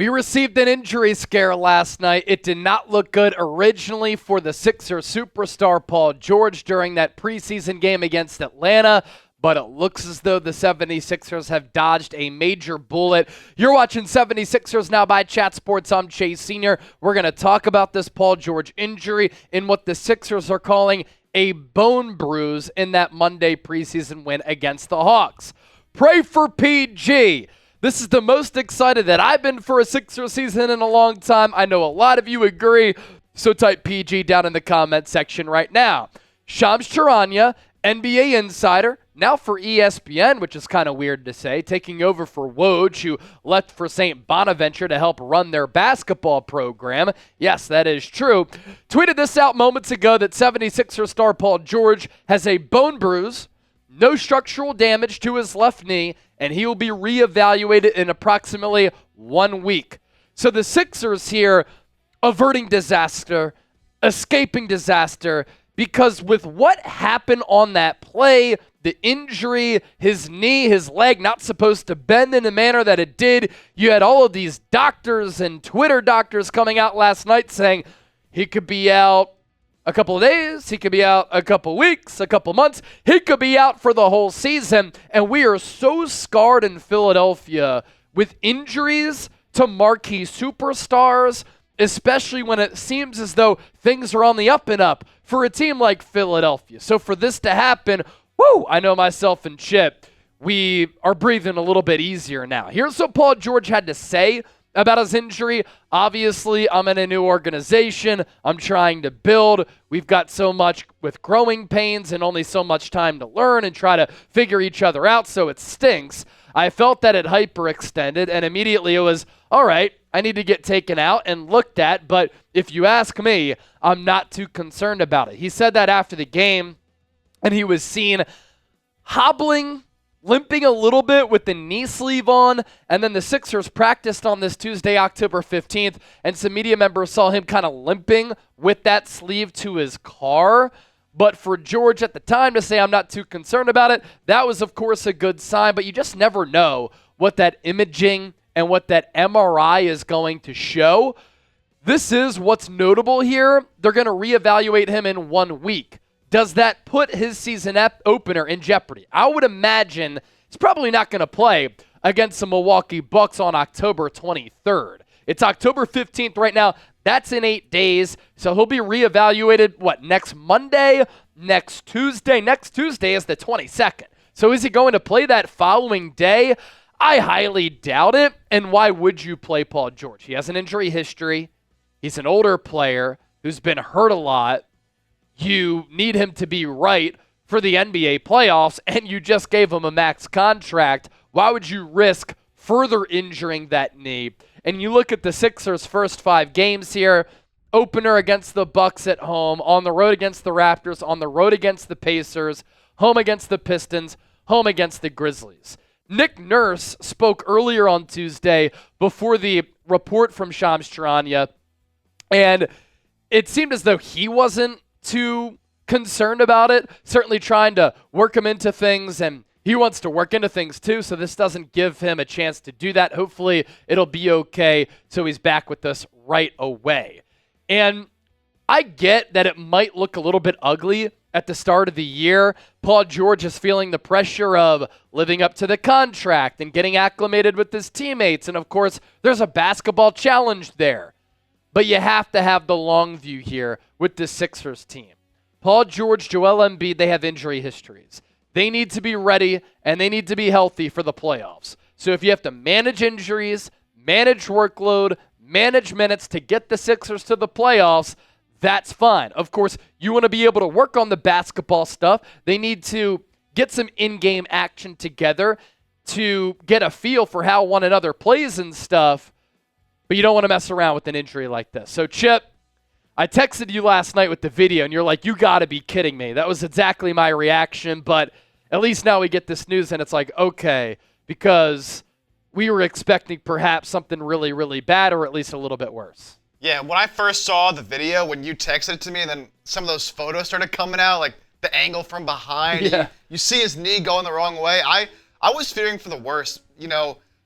We received an injury scare last night. It did not look good originally for the Sixers superstar Paul George during that preseason game against Atlanta, but it looks as though the 76ers have dodged a major bullet. You're watching 76ers Now by Chat Sports. I'm Chase Sr. We're going to talk about this Paul George injury in what the Sixers are calling a bone bruise in that Monday preseason win against the Hawks. Pray for PG. This is the most excited that I've been for a Sixers season in a long time. I know a lot of you agree, so type PG down in the comment section right now. Shams Charania, NBA insider, now for ESPN, which is kind of weird to say, taking over for Woj, who left for St. Bonaventure to help run their basketball program. Yes, that is true. Tweeted this out moments ago that 76ers star Paul George has a bone bruise, no structural damage to his left knee, and he will be reevaluated in approximately 1 week. So the Sixers here averting disaster, escaping disaster, because with what happened on that play, the injury, his knee, his leg not supposed to bend in the manner that it did, you had all of these doctors and Twitter doctors coming out last night saying he could be out a couple of days, he could be out a couple weeks, a couple months, he could be out for the whole season. And we are so scarred in Philadelphia with injuries to marquee superstars, especially when it seems as though things are on the up and up for a team like Philadelphia. So for this to happen, I know myself and Chip, we are breathing a little bit easier now. Here's what Paul George had to say about his injury. Obviously, I'm in a new organization. I'm trying to build. We've got so much with growing pains and only so much time to learn and try to figure each other out, so it stinks. I felt that it hyperextended, and immediately it was, all right, I need to get taken out and looked at, but if you ask me, I'm not too concerned about it. He said that after the game, and he was seen hobbling, limping a little bit with the knee sleeve on, and then the Sixers practiced on this Tuesday, October 15th, and some media members saw him kind of limping with that sleeve to his car. But for George at the time to say, I'm not too concerned about it, that was, of course, a good sign, but you just never know what that imaging and what that MRI is going to show. This is what's notable here. They're going to reevaluate him in 1 week. Does that put his season opener in jeopardy? I would imagine he's probably not going to play against the Milwaukee Bucks on October 23rd. It's October 15th right now. That's in 8 days. So he'll be reevaluated, next Monday, next Tuesday? Next Tuesday is the 22nd. So is he going to play that following day? I highly doubt it. And why would you play Paul George? He has an injury history. He's an older player who's been hurt a lot. You need him to be right for the NBA playoffs, and you just gave him a max contract. Why would you risk further injuring that knee? And you look at the Sixers' first 5 games here, opener against the Bucks at home, on the road against the Raptors, on the road against the Pacers, home against the Pistons, home against the Grizzlies. Nick Nurse spoke earlier on Tuesday before the report from Shams Charania, and it seemed as though he wasn't too concerned about it, certainly trying to work him into things, and he wants to work into things too, so this doesn't give him a chance to do that. Hopefully it'll be okay, so he's back with us right away. And I get that it might look a little bit ugly at the start of the year. Paul George is feeling the pressure of living up to the contract and getting acclimated with his teammates, and of course there's a basketball challenge there. But you have to have the long view here with the Sixers team. Paul George, Joel Embiid, they have injury histories. They need to be ready, and they need to be healthy for the playoffs. So if you have to manage injuries, manage workload, manage minutes to get the Sixers to the playoffs, that's fine. Of course, you want to be able to work on the basketball stuff. They need to get some in-game action together to get a feel for how one another plays and stuff. But you don't want to mess around with an injury like this. So, Chip, I texted you last night with the video, and you're like, you got to be kidding me. That was exactly my reaction, but at least now we get this news, and it's like, okay, because we were expecting perhaps something really, really bad or at least a little bit worse. Yeah, when I first saw the video, when you texted it to me, and then some of those photos started coming out, like the angle from behind, you see his knee going the wrong way, I was fearing for the worst.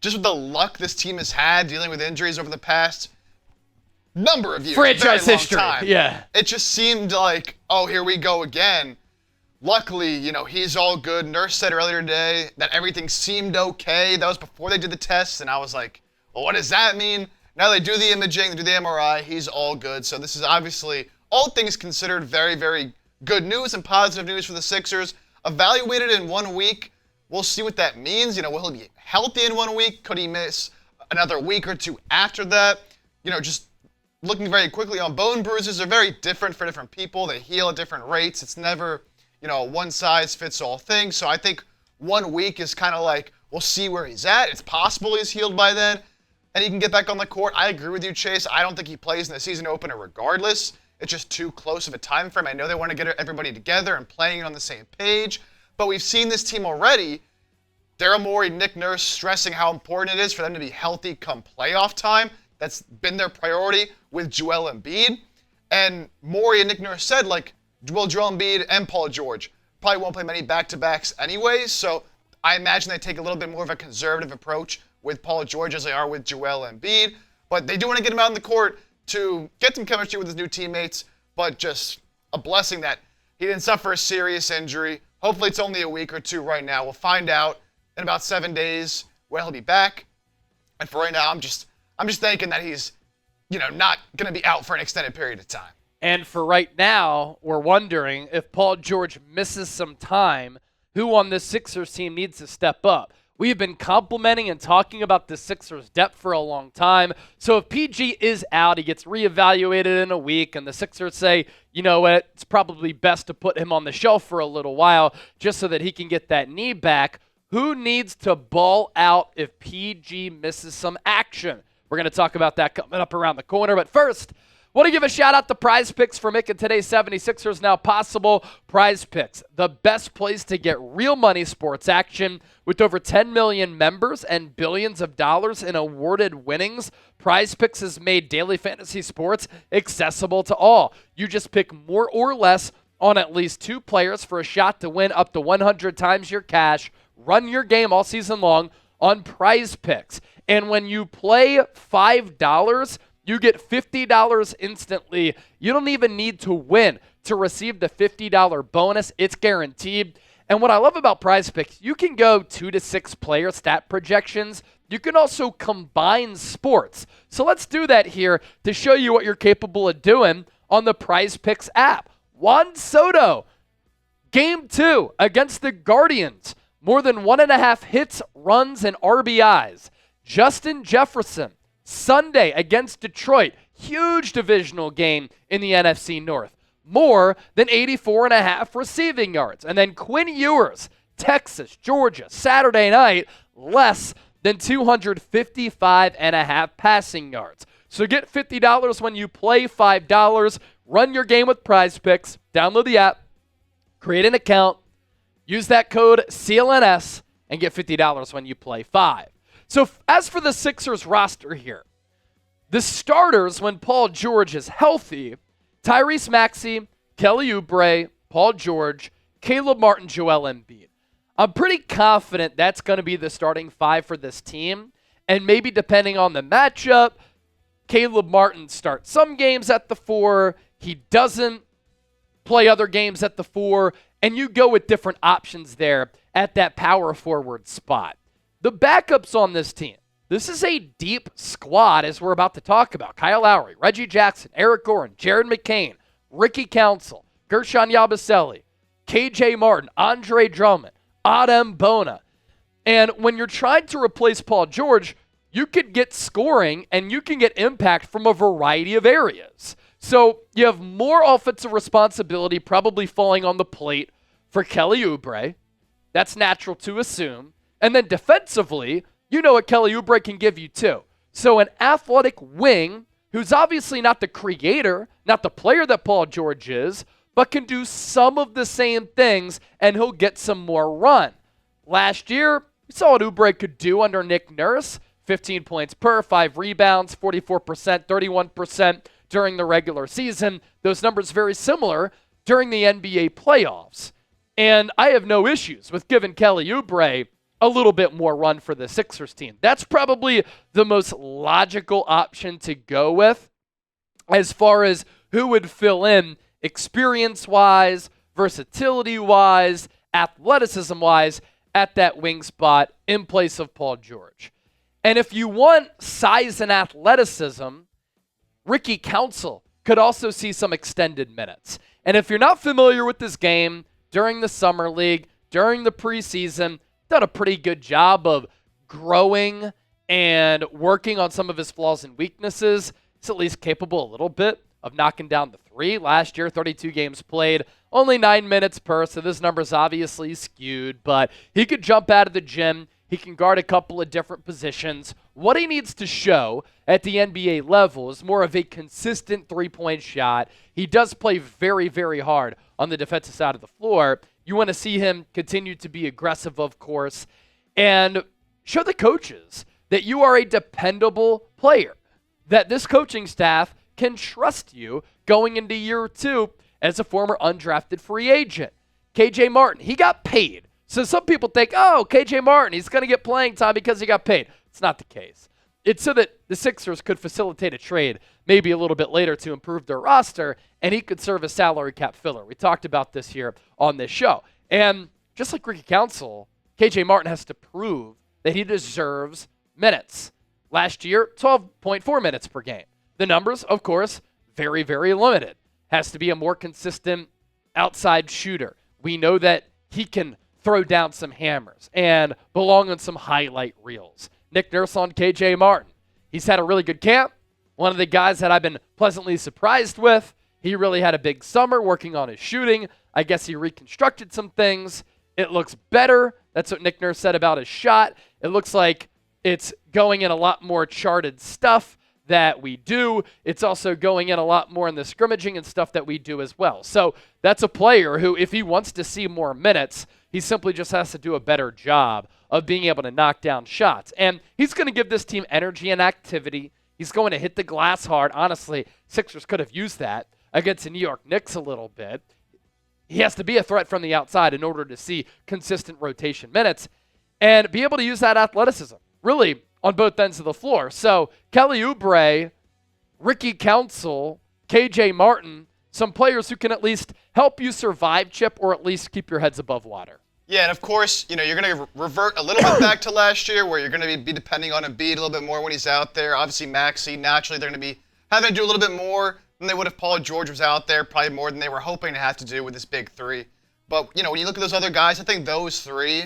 just with the luck this team has had dealing with injuries over the past number of years, franchise very long history, time, yeah. it just seemed like, oh, here we go again. Luckily, he's all good. Nurse said earlier today that everything seemed okay. That was before they did the tests, and I was like, well, what does that mean? Now they do the imaging, they do the MRI, he's all good. So this is obviously, all things considered, very, very good news and positive news for the Sixers. Evaluated in 1 week, we'll see what that means. Will he be healthy in 1 week? Could he miss another week or two after that? Just looking very quickly on bone bruises are very different for different people. They heal at different rates. It's never a one-size-fits-all thing. So I think 1 week is kind of like, we'll see where he's at. It's possible he's healed by then, and he can get back on the court. I agree with you, Chase. I don't think he plays in the season opener regardless. It's just too close of a time frame. I know they want to get everybody together and playing on the same page, but we've seen this team already. Daryl Morey, Nick Nurse stressing how important it is for them to be healthy come playoff time. That's been their priority with Joel Embiid. And Morey and Nick Nurse said, Joel Embiid and Paul George probably won't play many back-to-backs anyways, so I imagine they take a little bit more of a conservative approach with Paul George as they are with Joel Embiid. But they do want to get him out on the court to get some chemistry with his new teammates, but just a blessing that he didn't suffer a serious injury. Hopefully it's only a week or two right now. We'll find out in about 7 days where he'll be back. And for right now, I'm just thinking that he's, not going to be out for an extended period of time. And for right now, we're wondering if Paul George misses some time, who on this Sixers team needs to step up? We've been complimenting and talking about the Sixers' depth for a long time. So if PG is out, he gets reevaluated in a week, and the Sixers say, you know what, it's probably best to put him on the shelf for a little while just so that he can get that knee back. Who needs to ball out if PG misses some action? We're going to talk about that coming up around the corner. But first, want to give a shout out to Prize Picks for making today's 76ers now possible. Prize Picks, the best place to get real money sports action. With over 10 million members and billions of dollars in awarded winnings, Prize Picks has made daily fantasy sports accessible to all. You just pick more or less on at least 2 players for a shot to win up to 100 times your cash. Run your game all season long on Prize Picks. And when you play $5, you get $50 instantly. You don't even need to win to receive the $50 bonus. It's guaranteed. And what I love about Prize Picks, you can go 2 to 6 player stat projections. You can also combine sports. So let's do that here to show you what you're capable of doing on the Prize Picks app. Juan Soto, Game 2 against the Guardians. More than 1.5 hits, runs, and RBIs. Justin Jefferson, Sunday against Detroit. Huge divisional game in the NFC North. More than 84.5 receiving yards. And then Quinn Ewers, Texas, Georgia, Saturday night, less than 255.5 passing yards. So get $50 when you play $5. Run your game with Prize Picks. Download the app, create an account, use that code CLNS, and get $50 when you play 5. So as for the Sixers roster here, the starters when Paul George is healthy, Tyrese Maxey, Kelly Oubre, Paul George, Caleb Martin, Joel Embiid. I'm pretty confident that's going to be the starting 5 for this team. And maybe depending on the matchup, Caleb Martin starts some games at the 4. He doesn't play other games at the 4. And you go with different options there at that power forward spot. The backups on this team. This is a deep squad, as we're about to talk about. Kyle Lowry, Reggie Jackson, Eric Gordon, Jared McCain, Ricky Council, Gershon Yabusele, KJ Martin, Andre Drummond, Adem Bona. And when you're trying to replace Paul George, you could get scoring and you can get impact from a variety of areas. So you have more offensive responsibility probably falling on the plate for Kelly Oubre. That's natural to assume. And then defensively, you know what Kelly Oubre can give you too. So an athletic wing who's obviously not the creator, not the player that Paul George is, but can do some of the same things, and he'll get some more run. Last year, we saw what Oubre could do under Nick Nurse. 15 points per, 5 rebounds, 44%, 31% during the regular season. Those numbers very similar during the NBA playoffs. And I have no issues with giving Kelly Oubre a little bit more run for the Sixers team. That's probably the most logical option to go with as far as who would fill in experience-wise, versatility-wise, athleticism-wise at that wing spot in place of Paul George. And if you want size and athleticism, Ricky Council could also see some extended minutes. And if you're not familiar with this game, during the Summer League, during the preseason, done a pretty good job of growing and working on some of his flaws and weaknesses. He's at least capable a little bit of knocking down the three. Last year, 32 games played, only 9 minutes per, so this number's obviously skewed, but he could jump out of the gym. He can guard a couple of different positions. What he needs to show at the NBA level is more of a consistent three-point shot. He does play very, very hard on the defensive side of the floor. You want to see him continue to be aggressive, of course, and show the coaches that you are a dependable player, that this coaching staff can trust you going into year 2 as a former undrafted free agent. KJ Martin, he got paid. So some people think, oh, KJ Martin, he's going to get playing time because he got paid. It's not the case. It's so that the Sixers could facilitate a trade maybe a little bit later to improve their roster, and he could serve as salary cap filler. We talked about this here on this show. And just like Ricky Council, KJ Martin has to prove that he deserves minutes. Last year, 12.4 minutes per game. The numbers, of course, very, very limited. Has to be a more consistent outside shooter. We know that he can throw down some hammers and belong on some highlight reels. Nick Nurse on KJ Martin. He's had a really good camp. One of the guys that I've been pleasantly surprised with. He really had a big summer working on his shooting. I guess he reconstructed some things. It looks better. That's what Nick Nurse said about his shot. It looks like it's going in a lot more charted stuff that we do. It's also going in a lot more in the scrimmaging and stuff that we do as well. So that's a player who, if he wants to see more minutes, he simply just has to do a better job of being able to knock down shots. And he's going to give this team energy and activity. He's going to hit the glass hard. Honestly, Sixers could have used that against the New York Knicks a little bit. He has to be a threat from the outside in order to see consistent rotation minutes and be able to use that athleticism, really, on both ends of the floor. So Kelly Oubre, Ricky Council, KJ Martin, some players who can at least help you survive, Chip, or at least keep your heads above water. Yeah, and of course, you're going to revert a little bit back to last year where you're going to be depending on Embiid a little bit more when he's out there. Obviously, Maxey, naturally, they're going to be having to do a little bit more than they would if Paul George was out there, probably more than they were hoping to have to do with this big three. But, when you look at those other guys, I think those three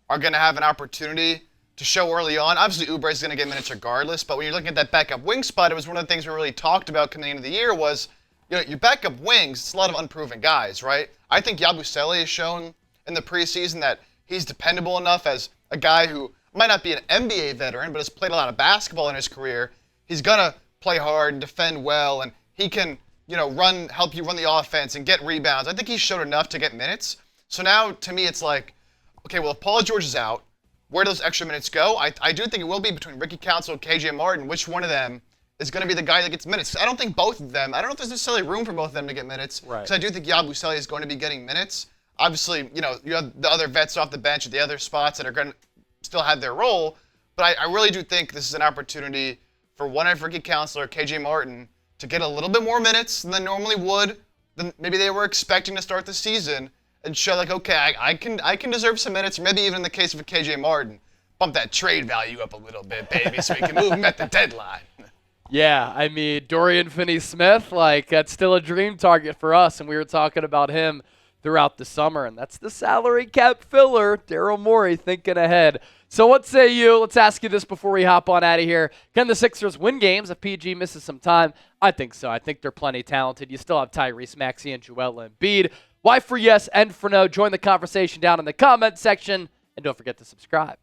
are going to have an opportunity to show early on. Obviously, Oubre is going to get minutes regardless, but when you're looking at that backup wing spot, it was one of the things we really talked about coming into the year was, your backup wings, it's a lot of unproven guys, right? I think Yabusele has shown in the preseason that he's dependable enough as a guy who might not be an NBA veteran, but has played a lot of basketball in his career. He's going to play hard and defend well, and he can, help you run the offense and get rebounds. I think he's shown enough to get minutes. So now, to me, it's like, okay, well, if Paul George is out, where do those extra minutes go? I do think it will be between Ricky Council and KJ Martin. Which one of them is going to be the guy that gets minutes? I don't think both of them. I don't know if there's necessarily room for both of them to get minutes. Right. Because I do think Yabusele is going to be getting minutes. Obviously, you have the other vets off the bench at the other spots that are going to still have their role. But I really do think this is an opportunity for one of Ricky Council or KJ Martin to get a little bit more minutes than they normally would, than maybe they were expecting to start the season, and show like, okay, I can deserve some minutes, or maybe even in the case of a KJ Martin, bump that trade value up a little bit, baby, so we can move him at the deadline. Yeah, I mean, Dorian Finney-Smith, that's still a dream target for us, and we were talking about him throughout the summer, and that's the salary cap filler, Daryl Morey thinking ahead. So what say you? Let's ask you this before we hop on out of here. Can the Sixers win games if PG misses some time? I think so. I think they're plenty talented. You still have Tyrese Maxey and Joel Embiid. Why for yes and for no? Join the conversation down in the comment section, and don't forget to subscribe.